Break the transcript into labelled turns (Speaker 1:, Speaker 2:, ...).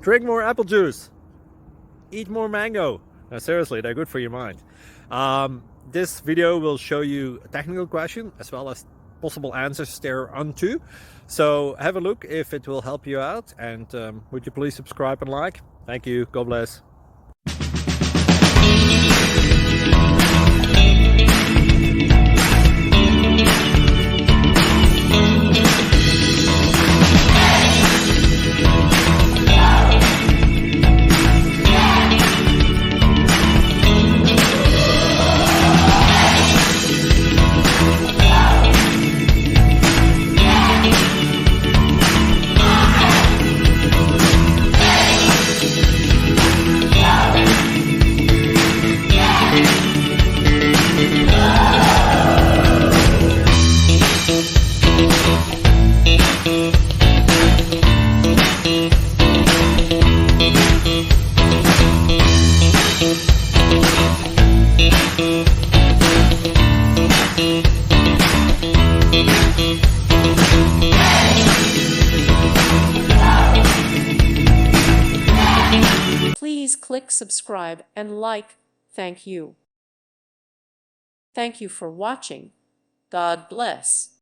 Speaker 1: Drink more apple juice. Eat more mango. No, seriously, they're good for your mind. This video will show you a technical question as well as possible answers thereunto. So have a look if it will help you out, and would you please subscribe and like? Thank you. God bless.
Speaker 2: Please click subscribe and like. Thank you. Thank you for watching. God bless.